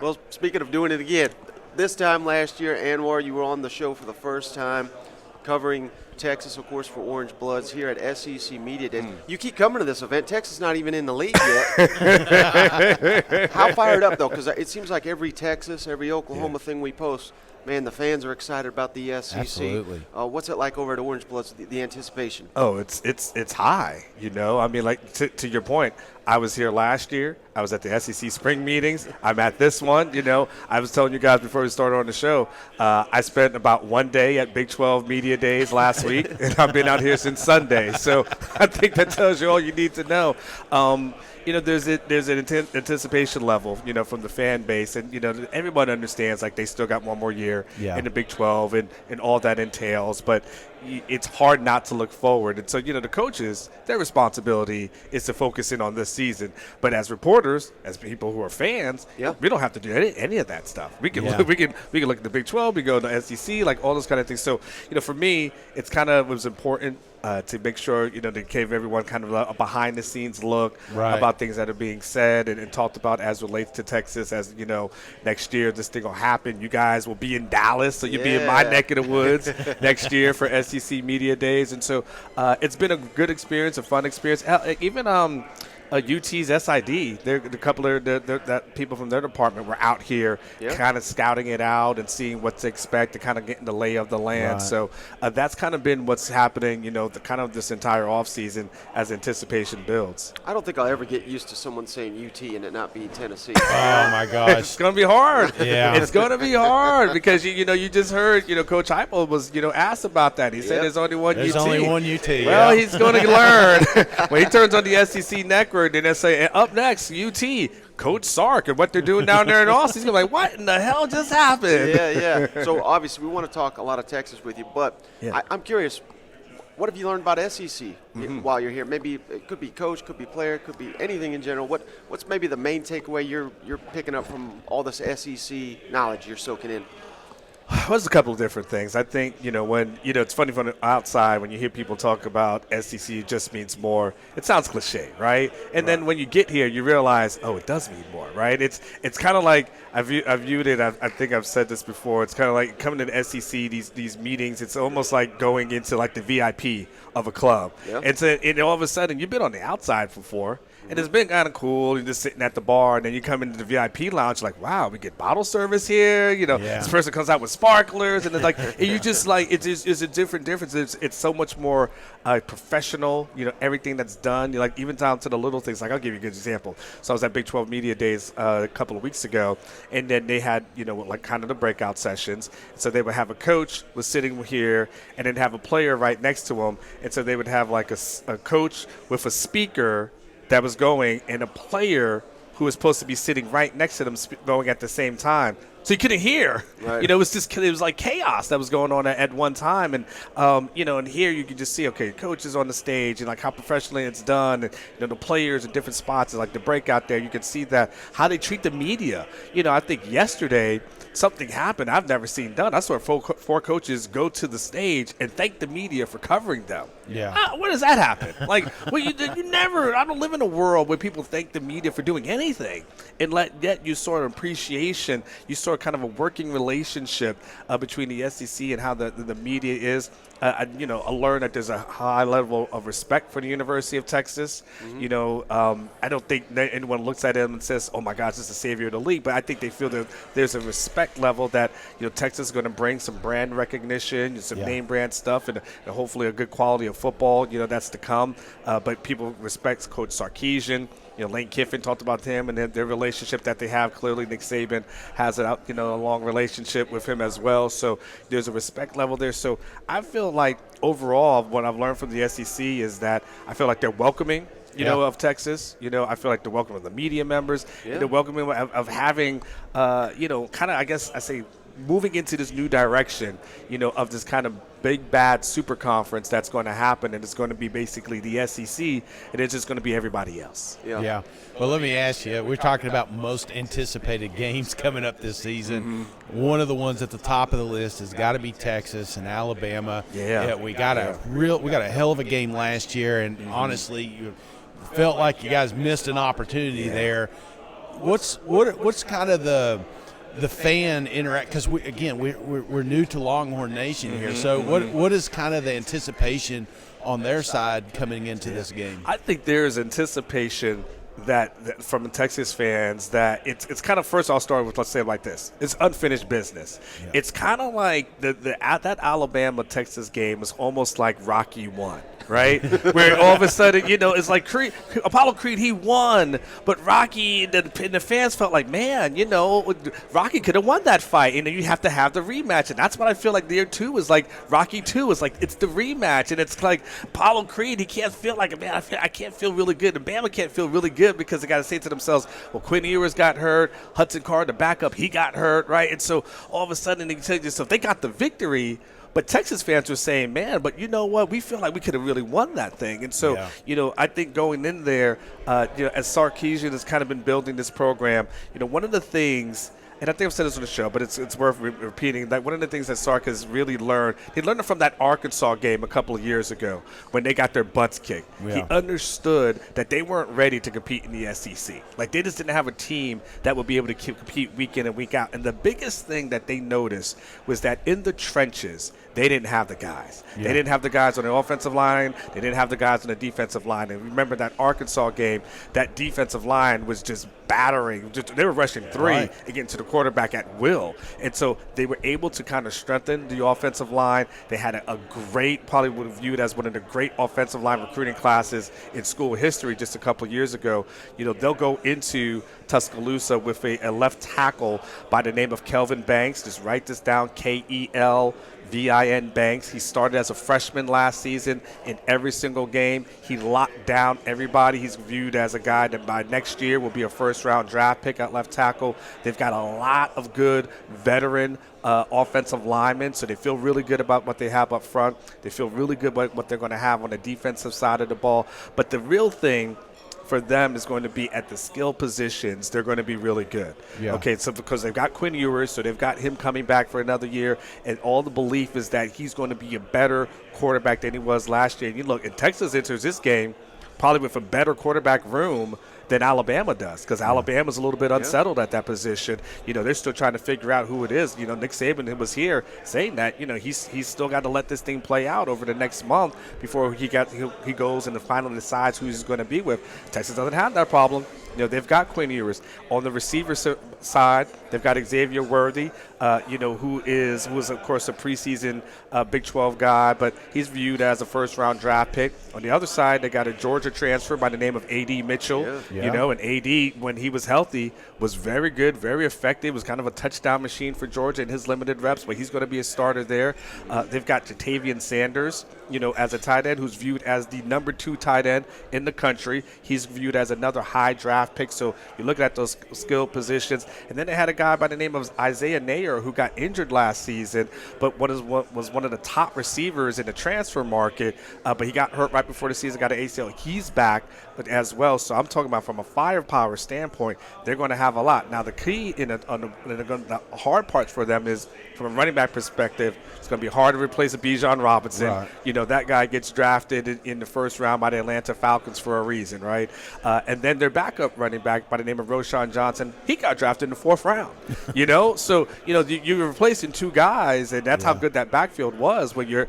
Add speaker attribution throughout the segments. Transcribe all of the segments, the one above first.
Speaker 1: Well, speaking of doing it again, this time last year, Anwar, you were on the show for the first time, covering Texas, of course, for Orange Bloods here at SEC Media Days. You keep coming to this event. Texas is not even in the league yet. How fired up, though? Because it seems like every Texas, every Oklahoma thing we post, man, the fans are excited about the SEC.
Speaker 2: Absolutely.
Speaker 1: What's it like over at Orange Bloods, the anticipation?
Speaker 3: Oh, it's high, I mean, like to your point, I was here last year. I was at the SEC spring meetings. I'm at this one, I was telling you guys before we started on the show, I spent about one day at Big 12 Media Days last week, and I've been out here since Sunday. So I think that tells you all you need to know. There's an anticipation level, from the fan base, and everyone understands like they still got one more year in the Big 12 and all that entails, but it's hard not to look forward. And so the coaches, their responsibility is to focus in on this season. But as reporters, as people who are fans, we don't have to do any of that stuff. We can look at the Big 12, we go to the SEC, like all those kind of things. So for me, it was important to make sure, to give everyone kind of a behind-the-scenes look about things that are being said and talked about as relates to Texas. As next year this thing will happen. You guys will be in Dallas, so you'll be in my neck of the woods next year for SEC Media Days. And so it's been a good experience, a fun experience. Even UT's SID, a couple of that people from their department were out here kind of scouting it out and seeing what to expect and kind of getting the lay of the land. Right. So that's kind of been what's happening, kind of this entire offseason as anticipation builds.
Speaker 1: I don't think I'll ever get used to someone saying UT and it not be Tennessee.
Speaker 2: Oh, my gosh.
Speaker 3: It's going to be hard.
Speaker 2: Yeah.
Speaker 3: It's going to be hard because, you just heard, Coach Heupel was, asked about that. He said there's only one UT.
Speaker 2: There's only one UT.
Speaker 3: Well, he's going to learn. When he turns on the SEC network, then they say, up next, UT, Coach Sark, and what they're doing down there in Austin. He's going to be like, what in the hell just happened?
Speaker 1: Yeah. So, obviously, we want to talk a lot of Texas with you, but I'm curious, what have you learned about SEC while you're here? Maybe it could be coach, could be player, could be anything in general. What's maybe the main takeaway you're picking up from all this SEC knowledge you're soaking in?
Speaker 3: Well, there's a couple of different things. I think, when, it's funny from the outside when you hear people talk about SEC, it just means more. It sounds cliche, right? And then when you get here, you realize, oh, it does mean more, right? It's kind of like, I've viewed it, I think I've said this before, it's kind of like coming to the SEC, these meetings, it's almost like going into like the VIP of a club. Yeah. And all of a sudden, you've been on the outside before. And it's been kind of cool. You're just sitting at the bar, and then you come into the VIP lounge, like, wow, we get bottle service here. This person comes out with sparklers, and it's like, and you just like, it's a different difference. It's so much more professional. Everything that's done, like even down to the little things. Like I'll give you a good example. So I was at Big 12 Media Days a couple of weeks ago, and then they had like kind of the breakout sessions. So they would have a coach was sitting here, and then have a player right next to him, and so they would have like a coach with a speaker that was going, and a player who was supposed to be sitting right next to them going at the same time. So you couldn't hear.
Speaker 1: Right.
Speaker 3: It was like chaos that was going on at one time. And, and here you can just see, okay, coach is on the stage and like how professionally it's done. And, the players in different spots, like the breakout there, you can see that, how they treat the media. I think yesterday something happened I've never seen done. I saw four coaches go to the stage and thank the media for covering them.
Speaker 2: Yeah.
Speaker 3: When does that happen? Like, well, you never, I don't live in a world where people thank the media for doing anything. And yet you saw an appreciation, you saw kind of a working relationship between the SEC and how the media is. I learned that there's a high level of respect for the University of Texas. I don't think anyone looks at them and says, oh, my gosh, this is the savior of the league. But I think they feel that there's a respect level that, Texas is going to bring some brand recognition, some name brand stuff, and hopefully a good quality of football, that's to come. But people respect Coach Sarkisian. Lane Kiffin talked about him and their relationship that they have. Clearly, Nick Saban has a long relationship with him as well. So there's a respect level there. So I feel like overall, what I've learned from the SEC is that I feel like they're welcoming. Of Texas. I feel like the welcome of the media members, the welcoming of having, kind of, I guess I say, moving into this new direction, of this kind of big, bad super conference that's going to happen, and it's going to be basically the SEC, and it's just going to be everybody else.
Speaker 2: Yeah. Well, let me ask you, we're talking about most anticipated games coming up this season. Mm-hmm. One of the ones at the top of the list has got to be Texas and Alabama.
Speaker 3: Yeah.
Speaker 2: We got a hell of a game last year, and honestly, you felt like you guys missed an opportunity there. what's kind of the fan interact, because we're new to Longhorn Nation here. So what is kind of the anticipation on their side coming into this game?
Speaker 3: I think there is anticipation that from the Texas fans that it's kind of, first I'll start with, let's say it like this, it's unfinished business. Yeah. It's kind of like that Alabama-Texas game is almost like Rocky 1. Right? Where all of a sudden, it's like Apollo Creed, he won, but Rocky, and the fans felt like, man, Rocky could have won that fight, and then you have to have the rematch. And that's what I feel like there too is like Rocky 2 is like, it's the rematch. And it's like Apollo Creed, he can't feel like, man, I can't feel really good. And Bama can't feel really good because they got to say to themselves, well, Quinn Ewers got hurt, Hudson Card, the backup, he got hurt, right? And so all of a sudden, they tell yourself, they got the victory. But Texas fans were saying, man, but you know what? We feel like we could have really won that thing. And so, I think going in there, as Sarkisian has kind of been building this program, one of the things, and I think I've said this on the show, but it's worth repeating, that one of the things that Sark has really learned, he learned it from that Arkansas game a couple of years ago when they got their butts kicked. Yeah. He understood that they weren't ready to compete in the SEC. Like, they just didn't have a team that would be able to compete week in and week out. And the biggest thing that they noticed was that in the trenches, they didn't have the guys. Yeah. They didn't have the guys on the offensive line. They didn't have the guys on the defensive line. And remember that Arkansas game, that defensive line was just battering. They were rushing three and getting to the quarterback at will. And so they were able to kind of strengthen the offensive line. They had a great, probably would have viewed as one of the great offensive line recruiting classes in school history just a couple of years ago. They'll go into Tuscaloosa with a left tackle by the name of Kelvin Banks. Just write this down, Kelvin Banks. He started as a freshman last season in every single game. He locked down everybody. He's viewed as a guy that by next year will be a first-round draft pick at left tackle. They've got a lot of good veteran offensive linemen, so they feel really good about what they have up front. They feel really good about what they're going to have on the defensive side of the ball. But the real thing for them is going to be at the skill positions. They're going to be really good. Yeah. Okay, so because they've got Quinn Ewers, so they've got him coming back for another year, and all the belief is that he's going to be a better quarterback than he was last year. And you look, and Texas enters this game probably with a better quarterback room than Alabama does, because Alabama's a little bit unsettled at that position. They're still trying to figure out who it is. Nick Saban was here saying that, he's still got to let this thing play out over the next month before he goes and finally decides who he's going to be with. Texas doesn't have that problem. They've got Quinn Ewers. On the receiver side, they've got Xavier Worthy, who is of course a preseason Big 12 guy, but he's viewed as a first-round draft pick. On the other side, they got a Georgia transfer by the name of A.D. Mitchell. Yeah. And A.D., when he was healthy, was very good, very effective, was kind of a touchdown machine for Georgia in his limited reps, but he's going to be a starter there. They've got Jatavian Sanders, as a tight end who's viewed as the number 2 tight end in the country. He's viewed as another high draft pick, so you're looking at those skill positions. And then they had a guy by the name of Isaiah Nayer who got injured last season, but was one of the top receivers in the transfer market, but he got hurt right before the season, got an ACL. He's back as well, so I'm talking about from a firepower standpoint, they're going to have a lot. Now, the key the hard part for them is, from a running back perspective, it's going to be hard to replace a Bijan Robinson. Right. That guy gets drafted in the first round by the Atlanta Falcons for a reason, right? And then their backup running back by the name of Roshan Johnson, he got drafted in the 4th round. So you're replacing 2 guys, and that's how good that backfield was when your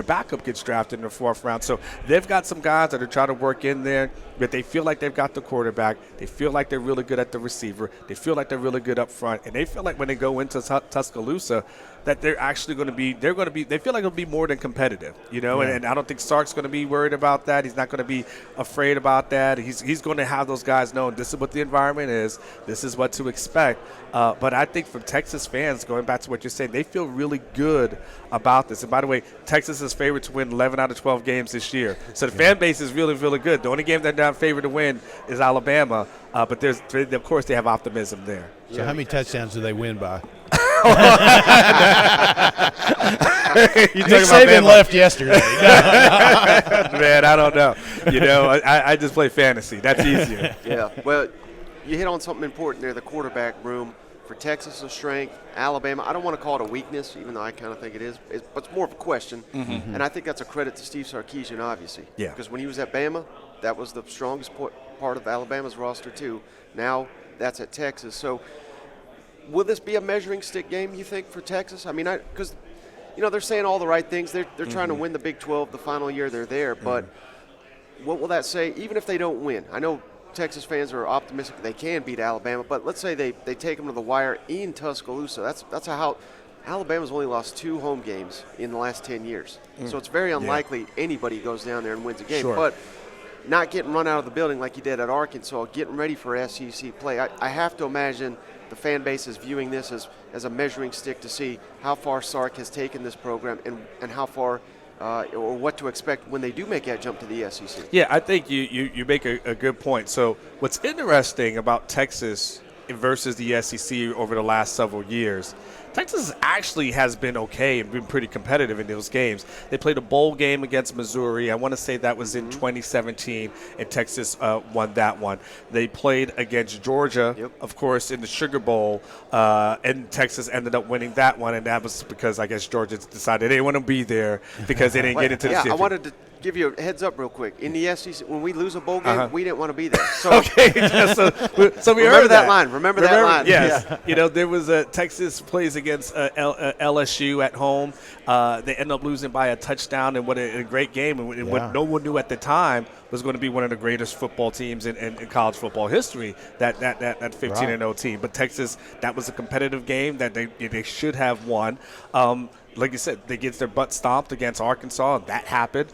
Speaker 3: backup gets drafted in the 4th round. So they've got some guys that are trying to work in there, but they feel like they've got the quarterback. They feel like they're really good at the receiver. They feel like they're really good up front, and they feel like when they go into Tuscaloosa, that they're actually going to be, they feel like it'll be more than competitive, and I don't think Sark's going to be worried about that. He's not going to be afraid about that. He's going to have those guys know this is what the environment is. This is what to expect. But I think from Texas fans, going back to what you're saying, they feel really good about this. And by the way, Texas is favored to win 11 out of 12 games this year. So the fan base is really, really good. The only game they're not favored to win is Alabama. But of course, they have optimism there.
Speaker 2: So how many touchdowns do they win by?
Speaker 3: Nick
Speaker 2: Saban left yesterday.
Speaker 3: Man, I don't know. I just play fantasy. That's easier.
Speaker 1: Yeah. Well, you hit on something important there. The quarterback room for Texas is a strength. Alabama, I don't want to call it a weakness, even though I kind of think it is. But it's more of a question. Mm-hmm. And I think that's a credit to Steve Sarkisian, obviously.
Speaker 3: Yeah.
Speaker 1: Because when he was at Bama, that was the strongest part of Alabama's roster too. Now that's at Texas. So will this be a measuring stick game, you think, for Texas? I mean, because they're saying all the right things. They're trying to win the Big 12 the final year they're there, but what will that say even if they don't win? I know Texas fans are optimistic they can beat Alabama, but let's say they take them to the wire in Tuscaloosa. That's how Alabama's only lost 2 home games in the last 10 years. So it's very unlikely anybody goes down there and wins a game.
Speaker 3: Sure.
Speaker 1: But not getting run out of the building like you did at Arkansas, getting ready for SEC play, I have to imagine the fan base is viewing this as a measuring stick to see how far Sark has taken this program and how far or what to expect when they do make that jump to the SEC.
Speaker 3: Yeah, I think you make a good point. So what's interesting about Texas versus the SEC over the last several years, Texas actually has been okay and been pretty competitive in those games. They played a bowl game against Missouri. I want to say that was in 2017, and Texas won that one. They played against Georgia, of course, in the Sugar Bowl, and Texas ended up winning that one, and that was because I guess Georgia decided they didn't want to be there because they didn't get into the
Speaker 1: I wanted to give you a heads up real quick. In the SEC, when we lose a bowl game, we didn't want to be there. So
Speaker 3: okay, so we
Speaker 1: remember
Speaker 3: heard
Speaker 1: that line. Remember that line.
Speaker 3: Yes. There was Texas plays against LSU at home. They end up losing by a touchdown, and what a great game. And what no one knew at the time was going to be one of the greatest football teams in college football history, that 15-0 team. But Texas, that was a competitive game that they should have won. Like you said, they get their butt stomped against Arkansas, and that happened.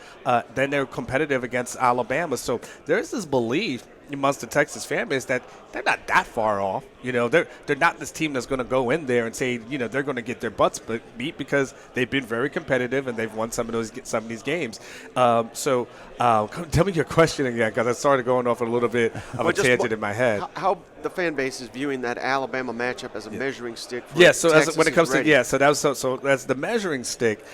Speaker 3: Then they're competitive against Alabama. So there's this belief amongst the Texas fan base that they're not that far off. They're not this team that's going to go in there and say, they're going to get their butts beat because they've been very competitive and they've won some of these games. So tell me your question again, because I started going off a little bit of a tangent in my head.
Speaker 1: How the fan base is viewing that Alabama matchup as a measuring stick for Texas
Speaker 3: when it comes
Speaker 1: ready.
Speaker 3: so that's the measuring stick.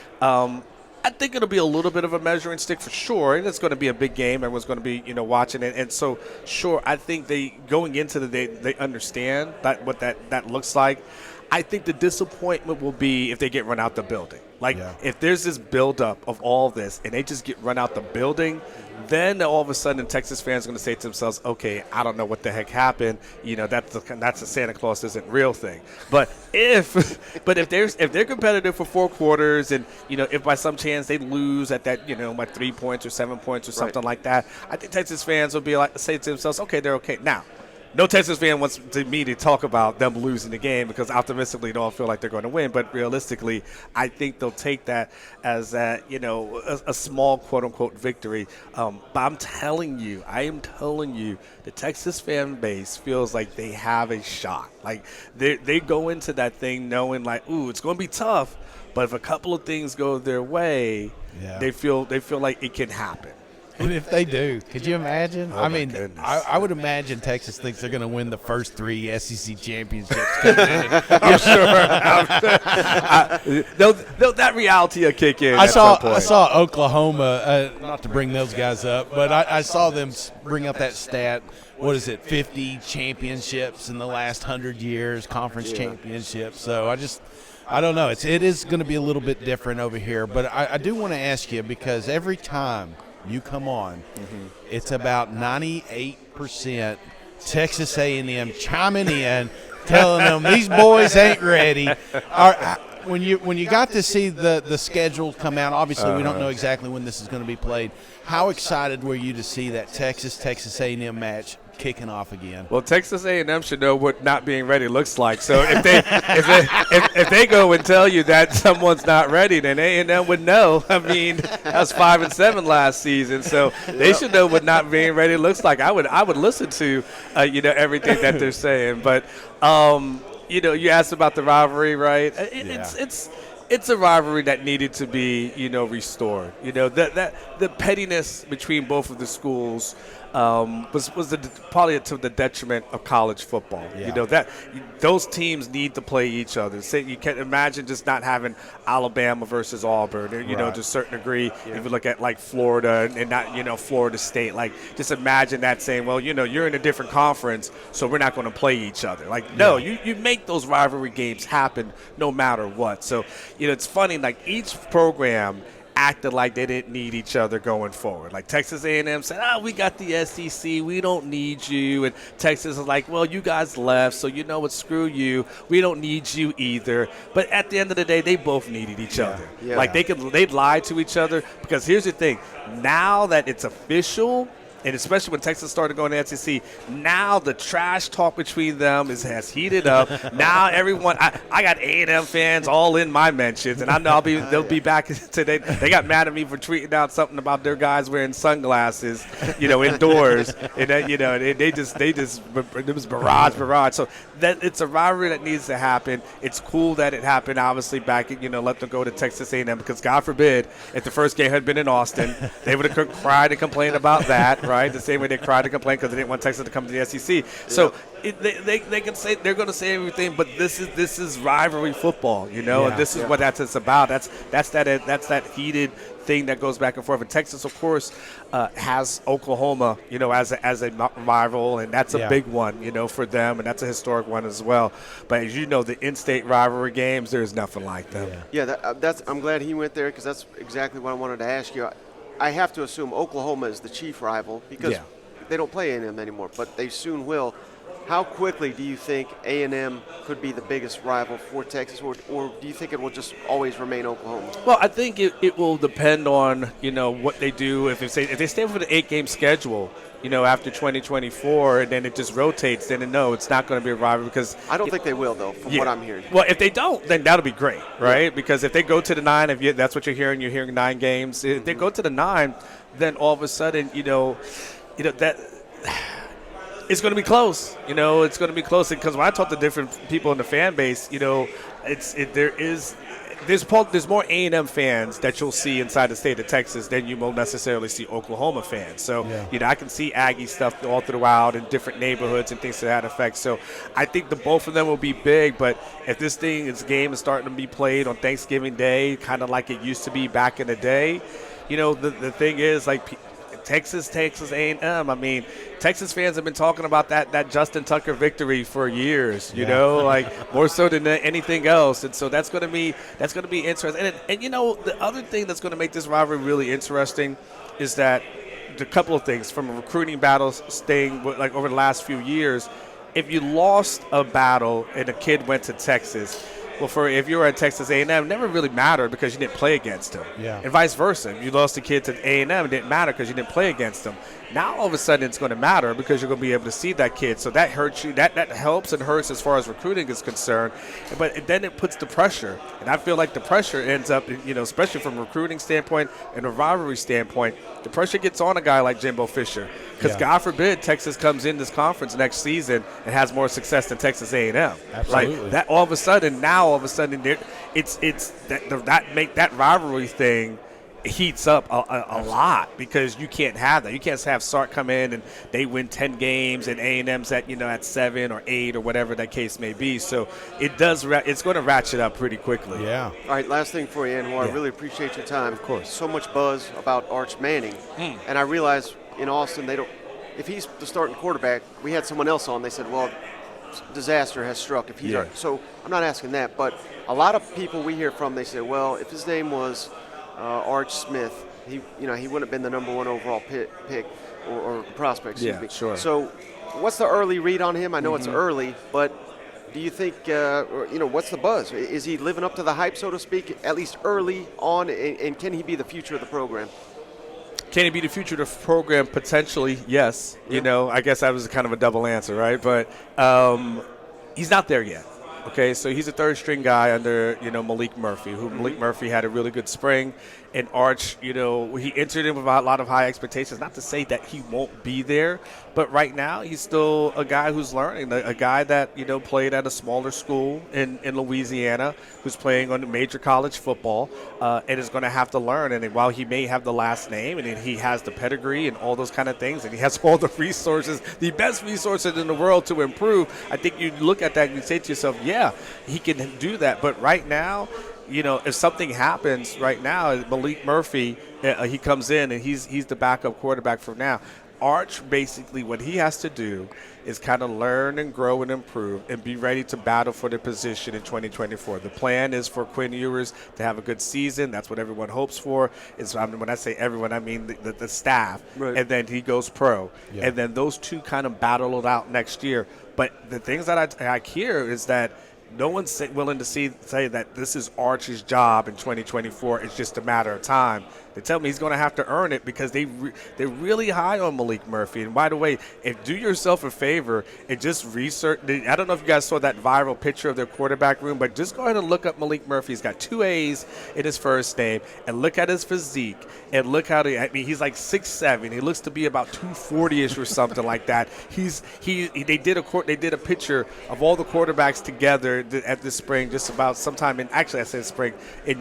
Speaker 3: I think it'll be a little bit of a measuring stick for sure, and it's going to be a big game. Everyone's going to be, watching it, and so sure, I think going into the day, they understand what that looks like. I think the disappointment will be if they get run out the building. If there's this buildup of all this and they just get run out the building, then all of a sudden Texas fans are going to say to themselves, okay, I don't know what the heck happened. That's a Santa Claus isn't real thing. But if they're competitive for 4 quarters and, if by some chance they lose at that, by 3 points or 7 points or something like that, I think Texas fans will be say to themselves, okay, they're okay. Now, no Texas fan wants me to talk about them losing the game because optimistically they all feel like they're going to win. But realistically, I think they'll take that as a small quote-unquote victory. But I am telling you, the Texas fan base feels like they have a shot. Like they go into that thing knowing it's going to be tough. But if a couple of things go their way, they feel like it can happen.
Speaker 2: And if they do, could you imagine?
Speaker 3: Oh,
Speaker 2: I would imagine Texas thinks they're going to win the first 3 SEC championships.
Speaker 3: I'm sure. That reality will kick in.
Speaker 2: I saw Oklahoma, not to bring those guys up, but I saw them bring up that stat. What is it, 50 championships in the last 100 years, conference championships. So I don't know. It is going to be a little bit different over here. But I do want to ask you, because every time you come on, it's about 98% Texas A&M chiming in, telling them these boys ain't ready. When you got to see the schedule come out, obviously we don't know exactly when this is going to be played. How excited were you to see that Texas A&M match kicking off again?
Speaker 3: Well, Texas A&M should know what not being ready looks like. So if they go and tell you that someone's not ready, then A&M would know. I mean, that was 5-7 last season, so they should know what not being ready looks like. I would listen to everything that they're saying, but you asked about the rivalry, right? It's a rivalry that needed to be, restored. The pettiness between both of the schools was probably to the detriment of college football.
Speaker 2: Yeah.
Speaker 3: That those teams need to play each other. You can't imagine just not having Alabama versus Auburn, to a certain degree. Yeah. If you look at Florida and not Florida State, just imagine that saying, well, you're in a different conference, so we're not going to play each other. No, you make those rivalry games happen no matter what. So it's funny, each program acted like they didn't need each other going forward. Like Texas A&M said, we got the SEC, we don't need you. And Texas is like, well, you guys left, so you know what, screw you. We don't need you either. But at the end of the day, they both needed each other.
Speaker 1: Yeah.
Speaker 3: Like they'd lie to each other, because here's the thing. Now that it's official, and especially when Texas started going to SEC, now the trash talk between them has heated up. Now everyone, I got A&M fans all in my mentions, and I know they'll be back today. They got mad at me for tweeting out something about their guys wearing sunglasses, indoors, and that, it was barrage. So that it's a rivalry that needs to happen. It's cool that it happened. Obviously, back let them go to Texas A&M, because God forbid if the first game had been in Austin, they would have cried and complained about that. Right, the same way they cried to complain because they didn't want Texas to come to the SEC. So they can say, they're going to say everything, but this is rivalry football, and this is what it's about. That's that heated thing that goes back and forth. And Texas, of course, has Oklahoma, as a rival, and that's a big one, for them, and that's a historic one as well. But as you know, the in-state rivalry games, there's nothing like them.
Speaker 1: I'm glad he went there, because that's exactly what I wanted to ask you. I have to assume Oklahoma is the chief rival, because they don't play A&M anymore, but they soon will. How quickly do you think A&M could be the biggest rival for Texas, or do you think it will just always remain Oklahoma?
Speaker 3: Well, I think it will depend on what they do. If they stay with an 8-game schedule, after 2024, and then it just rotates, then no, it's not going to be a rivalry, because
Speaker 1: I don't think they will, though, from what I'm hearing.
Speaker 3: Well, if they don't, then that'll be great, right? Yeah. Because if they go to the 9, that's what you're hearing 9 games. If they go to the 9, then all of a sudden, that it's going to be close. It's going to be close, because when I talk to different people in the fan base, there's more A&M fans that you'll see inside the state of Texas than you will necessarily see Oklahoma fans. So, I can see Aggie stuff all throughout in different neighborhoods and things to that effect. So I think the both of them will be big, but if this game is starting to be played on Thanksgiving Day, kind of like it used to be back in the day, the thing is, like, Texas A&M. I mean, Texas fans have been talking about that Justin Tucker victory for years. Like more so than anything else. And so that's going to be interesting. And the other thing that's going to make this rivalry really interesting is that the couple of things from a recruiting battle staying like over the last few years. If you lost a battle and a kid went to Texas, well, if you were at Texas A&M, it never really mattered because you didn't play against them. Yeah. And vice versa. If you lost a kid to A&M, it didn't matter because you didn't play against them. Now, all of a sudden, it's going to matter because you're going to be able to see that kid. So that hurts you. That helps and hurts as far as recruiting is concerned. But then it puts the pressure. And I feel like the pressure ends up, especially from a recruiting standpoint and a rivalry standpoint, the pressure gets on a guy like Jimbo Fisher. Because God forbid Texas comes in this conference next season and has more success than Texas A&M.
Speaker 2: Absolutely.
Speaker 3: Like that, all of a sudden, that rivalry thing heats up a lot, because you can't have that. You can't have Sark come in and they win 10 games and A&M's at 7 or 8 or whatever that case may be. So it's going to ratchet up pretty quickly.
Speaker 2: Yeah.
Speaker 1: All right, last thing for you, Anwar. I really appreciate your time.
Speaker 3: Of course.
Speaker 1: So much buzz about Arch Manning, and I realize in Austin if he's the starting quarterback, we had someone else on. They said, well, disaster has struck if he's so I'm not asking that, but a lot of people we hear from, they say, well, if his name was Arch Smith, he wouldn't have been the number 1 overall pick or prospect.
Speaker 3: Yeah, sure.
Speaker 1: So what's the early read on him? I know it's early, but do you think, what's the buzz? Is he living up to the hype, so to speak, at least early on, and can he be the future of the program?
Speaker 3: Can he be the future of the program? Potentially, yes. Yeah. I guess that was kind of a double answer, right? But he's not there yet. Okay, so he's a third-string guy under, Malik Murphy, Malik Murphy had a really good spring. And Arch, he entered in with a lot of high expectations. Not to say that he won't be there, but right now he's still a guy who's learning, a guy that, played at a smaller school in Louisiana, who's playing on major college football, and is going to have to learn. And while he may have the last name and he has the pedigree and all those kind of things, and he has all the resources, the best resources in the world to improve, I think you look at that and you say to yourself, yeah, he can do that. But right now, if something happens right now, Malik Murphy, he comes in and he's the backup quarterback for now. Arch, basically, what he has to do is kind of learn and grow and improve and be ready to battle for the position in 2024. The plan is for Quinn Ewers to have a good season. That's what everyone hopes for. When I say everyone, I mean the staff.
Speaker 1: Right.
Speaker 3: And then he goes pro.
Speaker 2: Yeah.
Speaker 3: And then those two kind of battle it out next year. But the things that I hear is that no one's willing to say that this is Arch's job in 2024. It's just a matter of time. They tell me he's going to have to earn it because they're really high on Malik Murphy. And by the way, do yourself a favor and just research. I don't know if you guys saw that viral picture of their quarterback room, but just go ahead and look up Malik Murphy. He's got 2 A's in his first name, and look at his physique and look how he's like 6'7". He looks to be about 240ish or something like that. They did a picture of all the quarterbacks together at this spring, just about sometime in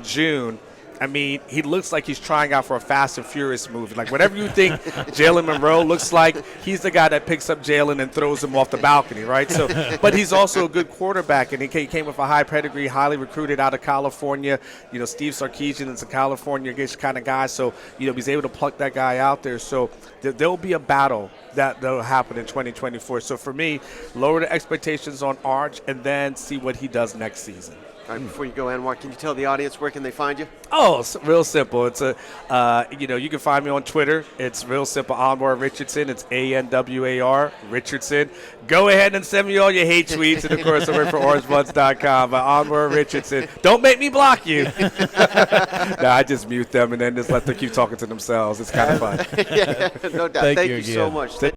Speaker 3: June. I mean, he looks like he's trying out for a Fast and Furious movie. Like, whatever you think Jalen Monroe looks like, he's the guy that picks up Jalen and throws him off the balcony, right? So, but he's also a good quarterback, and he came with a high pedigree, highly recruited out of California. You know, Steve Sarkisian is a California-ish kind of guy, so, you know, he's able to pluck that guy out there. So there'll be a battle that'll happen in 2024. So for me, lower the expectations on Arch and then see what he does next season.
Speaker 1: All right, before you go, Anwar, can you tell the audience where can they find you?
Speaker 3: Oh, it's real simple. It's you can find me on Twitter. It's real simple. Anwar Richardson. It's ANWAR Richardson. Go ahead and send me all your hate tweets, and of course, I work for OrangeBloods.com. But Anwar Richardson. Don't make me block you. No, I just mute them and then just let them keep talking to themselves. It's kind of fun.
Speaker 1: Yeah, no doubt. Thank you so
Speaker 2: again.
Speaker 1: much.